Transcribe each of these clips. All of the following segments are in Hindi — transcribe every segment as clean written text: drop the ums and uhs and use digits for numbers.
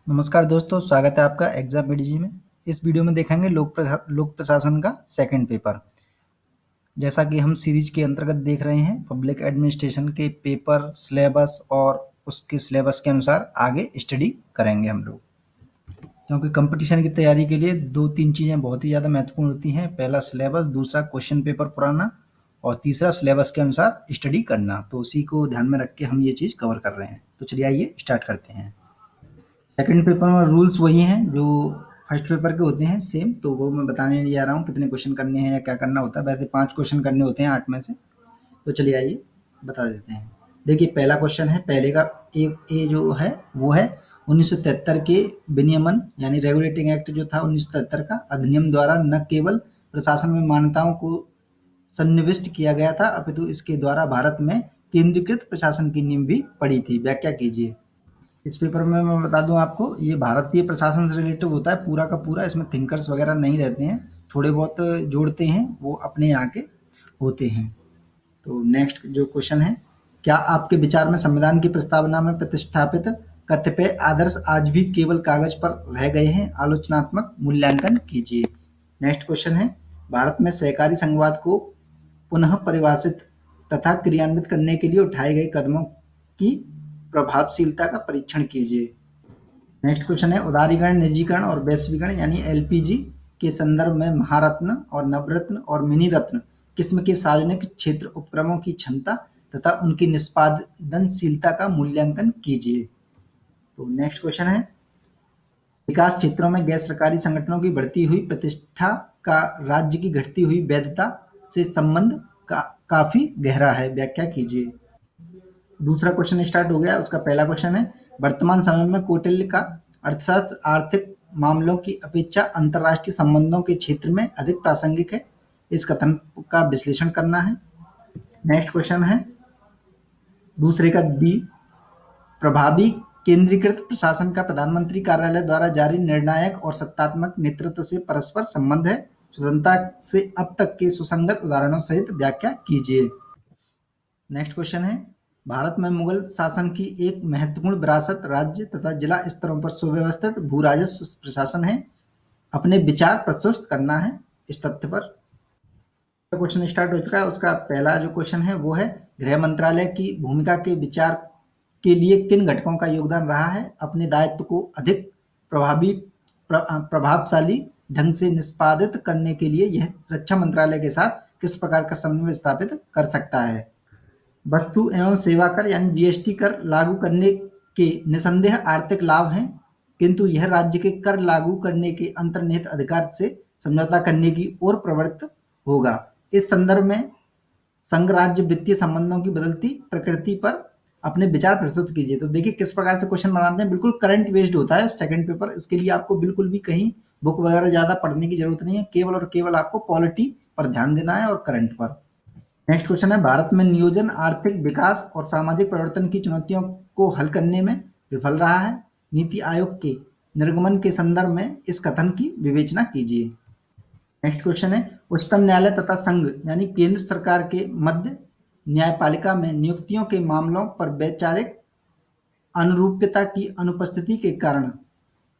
नमस्कार दोस्तों, स्वागत है आपका एग्जाम पीडीजी में। इस वीडियो में देखेंगे लोक प्रशासन का सेकंड पेपर। जैसा कि हम सीरीज के अंतर्गत देख रहे हैं, पब्लिक एडमिनिस्ट्रेशन के पेपर, सिलेबस और उसके सिलेबस के अनुसार आगे स्टडी करेंगे हम लोग। क्योंकि कंपटीशन की तैयारी के लिए 2-3 चीज़ें बहुत ही ज़्यादा महत्वपूर्ण होती हैं। पहला सिलेबस, दूसरा क्वेश्चन पेपर पुराना और तीसरा सिलेबस के अनुसार स्टडी करना। तो उसी को ध्यान में रख के हम ये चीज़ कवर कर रहे हैं। तो चलिए आइए स्टार्ट करते हैं। सेकंड पेपर में रूल्स वही हैं जो फर्स्ट पेपर के होते हैं, सेम। तो वो मैं बताने नहीं जा रहा हूँ कितने क्वेश्चन करने हैं या क्या करना होता है। वैसे 5 क्वेश्चन करने होते हैं 8 में से। तो चलिए आइए बता देते हैं। देखिए पहला क्वेश्चन है, पहले का ए जो है वो है 1973 के विनियमन यानी रेगुलेटिंग एक्ट जो था 1973 का अधिनियम द्वारा न केवल प्रशासन में मान्यताओं को सन्निविष्ट किया गया था, अपितु इसके द्वारा भारत में केंद्रीकृत प्रशासन की नींव भी पड़ी थी। व्याख्या कीजिए। इस पेपर में मैं बता दूं आपको, ये भारतीय प्रशासन से रिलेटिव होता है पूरा का पूरा। इसमें थिंकर्स वगैरह नहीं रहते हैं, थोड़े बहुत जोड़ते हैं, वो अपने यहाँ के होते हैं। तो नेक्स्ट जो क्वेश्चन है, क्या आपके विचार में संविधान की प्रस्तावना में प्रतिष्ठापित कतिपय आदर्श आज भी केवल कागज पर रह गए हैं? आलोचनात्मक मूल्यांकन कीजिए। नेक्स्ट क्वेश्चन है, भारत में सहकारी संघवाद को पुनः परिभाषित तथा क्रियान्वित करने के लिए उठाए गए कदमों की प्रभावशीलता का परीक्षण कीजिए। नेक्स्ट क्वेश्चन है, उदारीकरण, निजीकरण और वैश्वीकरण यानी एलपीजी के संदर्भ में महारत्न और नवरत्न और मिनी रत्न किस्म के सार्वजनिक क्षेत्र उपक्रमों की क्षमता तथा उनकी निष्पादनशीलता का मूल्यांकन कीजिए। तो नेक्स्ट क्वेश्चन है, विकास क्षेत्रों में गैर सरकारी संगठनों की बढ़ती हुई प्रतिष्ठा का राज्य की घटती हुई वैधता से संबंध काफी गहरा है। व्याख्या कीजिए। दूसरा क्वेश्चन स्टार्ट हो गया। उसका पहला क्वेश्चन है, वर्तमान समय में कौटिल्य का अर्थशास्त्र आर्थिक मामलों की अपेक्षा अंतर्राष्ट्रीय संबंधों के क्षेत्र में अधिक प्रासंगिक है। इस कथन का विश्लेषण करना है। नेक्स्ट क्वेश्चन है, दूसरे का बी, प्रभावी केंद्रीकृत प्रशासन का प्रधानमंत्री कार्यालय द्वारा जारी निर्णायक और सत्तात्मक नेतृत्व से परस्पर संबंध है। स्वतंत्रता से अब तक के सुसंगत उदाहरणों सहित व्याख्या कीजिए। नेक्स्ट क्वेश्चन है, भारत में मुगल शासन की एक महत्वपूर्ण विरासत राज्य तथा जिला स्तरों पर सुव्यवस्थित भू राजस्व प्रशासन है। अपने विचार प्रस्तुत करना है इस तथ्य पर। क्वेश्चन स्टार्ट हो चुका है। उसका पहला जो क्वेश्चन है वो है, गृह मंत्रालय की भूमिका के विचार के लिए किन घटकों का योगदान रहा है? अपने दायित्व को अधिक प्रभावशाली ढंग से निष्पादित करने के लिए यह रक्षा मंत्रालय के साथ किस प्रकार का समन्वय स्थापित कर सकता है? वस्तु एवं सेवा कर यानी जीएसटी कर लागू करने के निसंदेह आर्थिक लाभ हैं, किंतु यह राज्य के कर लागू करने के अंतर्निहित अधिकार से समझौता करने की ओर प्रवृत्त होगा। इस संदर्भ में संघ राज्य वित्तीय संबंधों की बदलती प्रकृति पर अपने विचार प्रस्तुत कीजिए। तो देखिए किस प्रकार से क्वेश्चन बनाते हैं, बिल्कुल करंट बेस्ड होता है सेकंड पेपर। इसके लिए आपको बिल्कुल भी कहीं बुक वगैरह ज्यादा पढ़ने की जरूरत नहीं है, केवल और केवल आपको पॉलिटी पर ध्यान देना है और करंट पर। नेक्स्ट क्वेश्चन है, भारत में नियोजन आर्थिक विकास और सामाजिक परिवर्तन की चुनौतियों को हल करने में विफल रहा है। नीति आयोग के निर्गमन के संदर्भ में इस कथन की विवेचना कीजिए। नेक्स्ट क्वेश्चन है, उच्चतम न्यायालय तथा संघ यानी केंद्र सरकार के मध्य न्यायपालिका में नियुक्तियों के मामलों पर वैचारिक अनुरूप्यता की अनुपस्थिति के कारण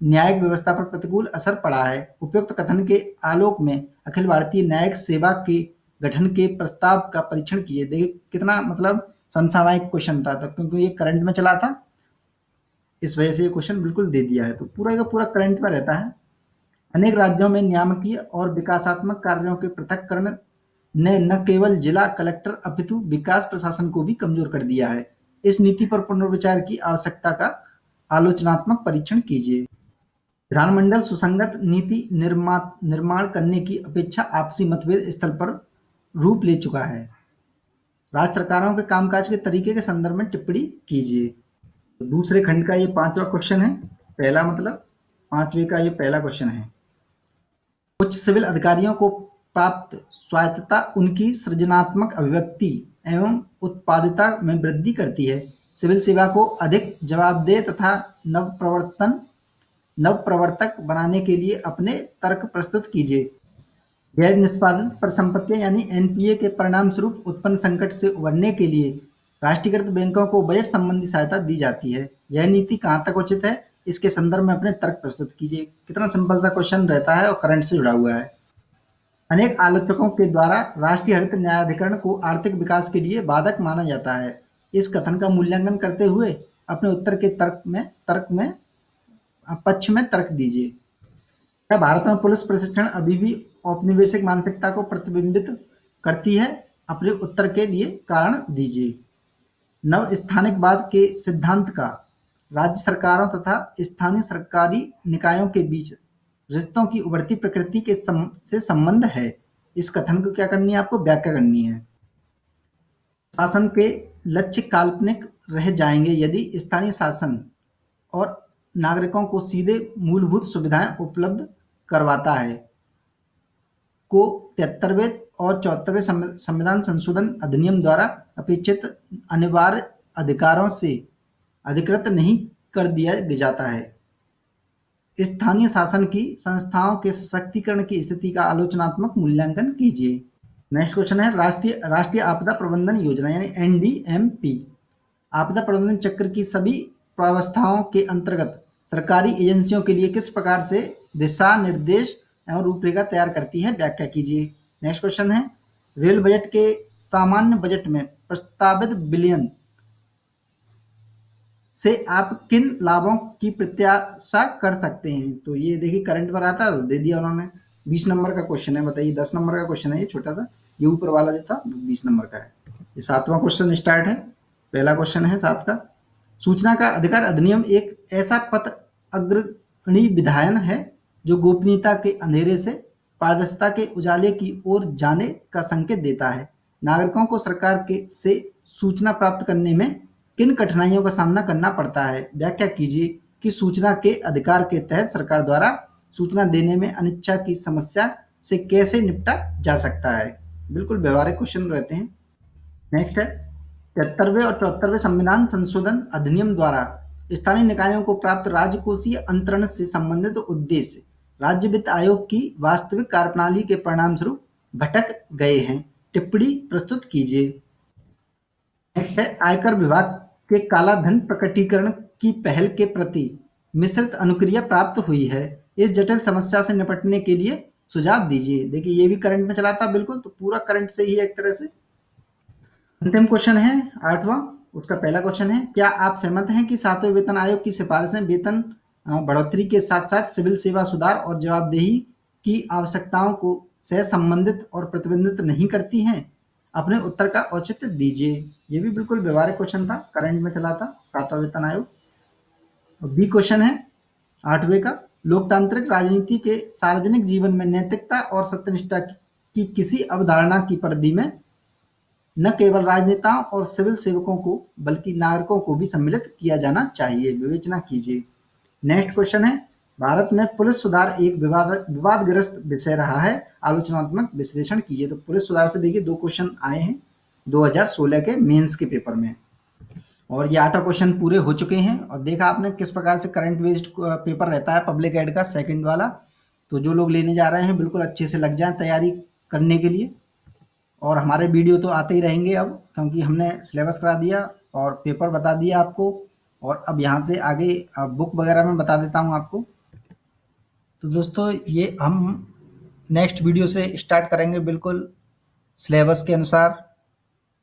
न्यायिक व्यवस्था पर प्रतिकूल असर पड़ा है। उपयुक्त कथन के आलोक में अखिल भारतीय न्यायिक सेवा के गठन के प्रस्ताव का परीक्षण कीजिए। देखिए कितना मतलब समसामयिक क्वेश्चन था, क्योंकि ये करंट में चला था, इस वजह से ये क्वेश्चन बिल्कुल दे दिया है। तो पूरा का पूरा करंट में रहता है। अनेक राज्यों में नियामकीय और विकासात्मक कार्यों के पृथक्करण ने न केवल जिला कलेक्टर अपितु विकास प्रशासन को भी कमजोर कर दिया है। इस नीति पर पुनर्विचार की आवश्यकता का आलोचनात्मक परीक्षण कीजिए। विधानमंडल सुसंगत नीति निर्माण करने की अपेक्षा आपसी मतभेद स्थल पर रूप ले चुका है। राज्य सरकारों के कामकाज के तरीके के संदर्भ में टिप्पणी कीजिए। तो दूसरे खंड का ये 5वां क्वेश्चन है। पहला मतलब 5वें का ये पहला क्वेश्चन है, उच्च सिविल अधिकारियों को प्राप्त स्वायत्तता उनकी सृजनात्मक अभिव्यक्ति एवं उत्पादकता में वृद्धि करती है। सिविल सेवा को अधिक जवाबदेह तथा नवप्रवर्तक बनाने के लिए अपने तर्क प्रस्तुत कीजिए। गैर निष्पादित परिसंपत्तियां यानी एनपीए के परिणाम स्वरूप उत्पन्न संकट से उबरने के लिए राष्ट्रीयकृत बैंकों को बजट संबंधी सहायता दी जाती है। यह नीति कहाँ तक उचित है? इसके संदर्भ में अपने तर्क प्रस्तुत कीजिए। कितना सिंपल सा क्वेश्चन रहता है और करंट से जुड़ा हुआ है। अनेक आलोचकों के द्वारा राष्ट्रीय हरित न्यायाधिकरण को आर्थिक विकास के लिए बाधक माना जाता है। इस कथन का मूल्यांकन करते हुए अपने उत्तर के पक्ष में तर्क दीजिए। क्या भारत में पुलिस प्रशिक्षण अभी भी औपनिवेशिक मानसिकता को प्रतिबिंबित करती है? अपने उत्तर के लिए कारण दीजिए। नव स्थानिकवाद के सिद्धांत का राज्य सरकारों तथा स्थानीय सरकारी निकायों के बीच रिश्तों की उभरती प्रकृति से संबंध है। इस कथन को क्या करनी है? आपको व्याख्या करनी है। शासन के लक्ष्य काल्पनिक रह जाएंगे यदि स्थानीय शासन और नागरिकों को सीधे मूलभूत सुविधाएं उपलब्ध करवाता है। को 73वें और 74वें संविधान संशोधन अधिनियम द्वारा अपेक्षित अनिवार्य अधिकारों से अधिकृत नहीं कर दिया जाता है। स्थानीय शासन की संस्थाओं के सशक्तिकरण की स्थिति का आलोचनात्मक मूल्यांकन कीजिए। नेक्स्ट क्वेश्चन है राष्ट्रीय आपदा प्रबंधन योजना यानी NDMP आपदा प्रबंधन चक्र की सभी प्रावस्थाओं के अंतर्गत सरकारी एजेंसियों के लिए किस प्रकार से दिशा निर्देश एवं रूपरेखा तैयार करती है? व्याख्या कीजिए। नेक्स्ट क्वेश्चन है रेल बजट के सामान्य बजट में प्रस्तावित बिलियन से आप किन लाभों की प्रत्याशा कर सकते हैं? तो ये देखिए करंट पर आता है, दे दिया उन्होंने। 20 नंबर का क्वेश्चन है, बताइए 10 नंबर का क्वेश्चन है ये छोटा सा, ये ऊपर वाला जो था 20 नंबर का है। ये 7वां क्वेश्चन स्टार्ट है। पहला क्वेश्चन है 7 का। सूचना का अधिकार अधिनियम एक ऐसा पथ अग्रणी विधायन है जो गोपनीयता के अंधेरे से पारदर्शिता के उजाले की ओर जाने का संकेत देता है। नागरिकों को सरकार से सूचना प्राप्त करने में किन कठिनाइयों का सामना करना पड़ता है? व्याख्या कीजिए कि सूचना के अधिकार के तहत सरकार द्वारा सूचना देने में अनिच्छा की समस्या से कैसे निपटा जा सकता है। बिल्कुल व्यवहारिक क्वेश्चन रहते हैं। नेक्स्ट है 73वें और 74वें संविधान संशोधन अधिनियम द्वारा स्थानीय निकायों को प्राप्त राजकोषीय अंतरण से संबंधित उद्देश्य राज्य वित्त आयोग की वास्तविक कार्यप्रणाली के परिणाम स्वरूप भटक गए हैं। टिप्पणी प्रस्तुत कीजिए। नेक्स्ट है आयकर विभाग के काला धन प्रकटीकरण की पहल के प्रति मिश्रित अनुक्रिया प्राप्त हुई है। इस जटिल समस्या से निपटने के लिए सुझाव दीजिए। देखिए ये भी करंट में चला था, बिल्कुल, तो पूरा करंट से ही एक तरह से। अंतिम क्वेश्चन है 8वां, उसका पहला क्वेश्चन है क्या आप सहमत हैं कि 7वें वेतन आयोग की सिफारिशें वेतन बढ़ोतरी के साथ साथ सिविल सेवा सुधार और जवाबदेही की आवश्यकताओं को सह संबंधित और प्रतिबंधित नहीं करती हैं? अपने उत्तर का औचित्य दीजिए। ये भी बिल्कुल व्यवहारिक क्वेश्चन था, करंट में चला था 7वां वेतन आयोग। बी क्वेश्चन है 8वें का लोकतांत्रिक राजनीति के सार्वजनिक जीवन में नैतिकता और सत्यनिष्ठा की किसी अवधारणा की परिधि में न केवल राजनेताओं और सिविल सेवकों को बल्कि नागरिकों को भी सम्मिलित किया जाना चाहिए। विवेचना कीजिए। नेक्स्ट क्वेश्चन है भारत में पुलिस सुधार एक विवादग्रस्त विषय रहा है, आलोचनात्मक विश्लेषण कीजिए। तो पुलिस सुधार से देखिए 2 क्वेश्चन आए हैं 2016 के मेंस के पेपर में, और ये 8वां क्वेश्चन पूरे हो चुके हैं। और देखा आपने किस प्रकार से करंट बेस्ड पेपर रहता है पब्लिक एड का सेकंड वाला। तो जो लोग लेने जा रहे हैं बिल्कुल अच्छे से लग जाएं तैयारी करने के लिए। और हमारे वीडियो तो आते ही रहेंगे अब, क्योंकि हमने सिलेबस करा दिया और पेपर बता दिया आपको। और अब यहाँ से आगे बुक वगैरह में बता देता हूँ आपको। तो दोस्तों ये हम नेक्स्ट वीडियो से स्टार्ट करेंगे बिल्कुल सिलेबस के अनुसार,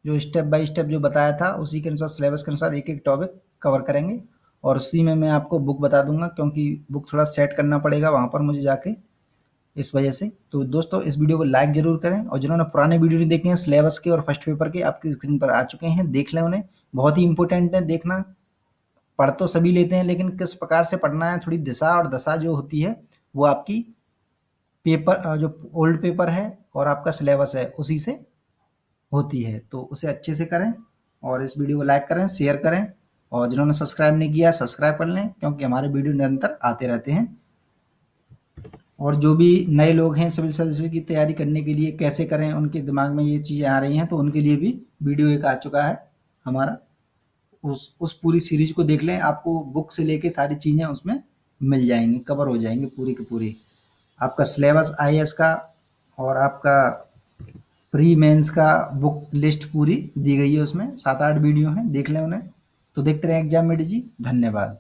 जो स्टेप बाय स्टेप जो बताया था उसी के अनुसार सिलेबस के अनुसार एक एक टॉपिक कवर करेंगे। और उसी में मैं आपको बुक बता दूंगा, क्योंकि बुक थोड़ा सेट करना पड़ेगा वहाँ पर मुझे जाके, इस वजह से। तो दोस्तों इस वीडियो को लाइक जरूर करें, और जिन्होंने पुराने वीडियो नहीं देखे हैं सिलेबस के और फर्स्ट पेपर के, आपकी स्क्रीन पर आ चुके हैं, देख लें उन्हें, बहुत ही इंपॉर्टेंट है देखना। पढ़ तो सभी लेते हैं, लेकिन किस प्रकार से पढ़ना है, थोड़ी दिशा और दशा जो होती है वो आपकी पेपर जो ओल्ड पेपर है और आपका सिलेबस है उसी से होती है। तो उसे अच्छे से करें और इस वीडियो को लाइक करें, शेयर करें, और जिन्होंने सब्सक्राइब नहीं किया सब्सक्राइब कर लें, क्योंकि हमारे वीडियो निरंतर आते रहते हैं। और जो भी नए लोग हैं सिविल सर्विसेज की तैयारी करने के लिए कैसे करें, उनके दिमाग में ये चीज़ें आ रही हैं, तो उनके लिए भी वीडियो एक आ चुका है हमारा। उस पूरी सीरीज को देख लें, आपको बुक से लेके सारी चीज़ें उसमें मिल जाएंगी, कवर हो जाएंगी पूरी की पूरी। आपका सिलेबस IAS का और आपका प्री मेंस का बुक लिस्ट पूरी दी गई है, उसमें 7-8 वीडियो हैं, देख लें उन्हें। तो देखते रहें एग्जाम मेडी जी। धन्यवाद।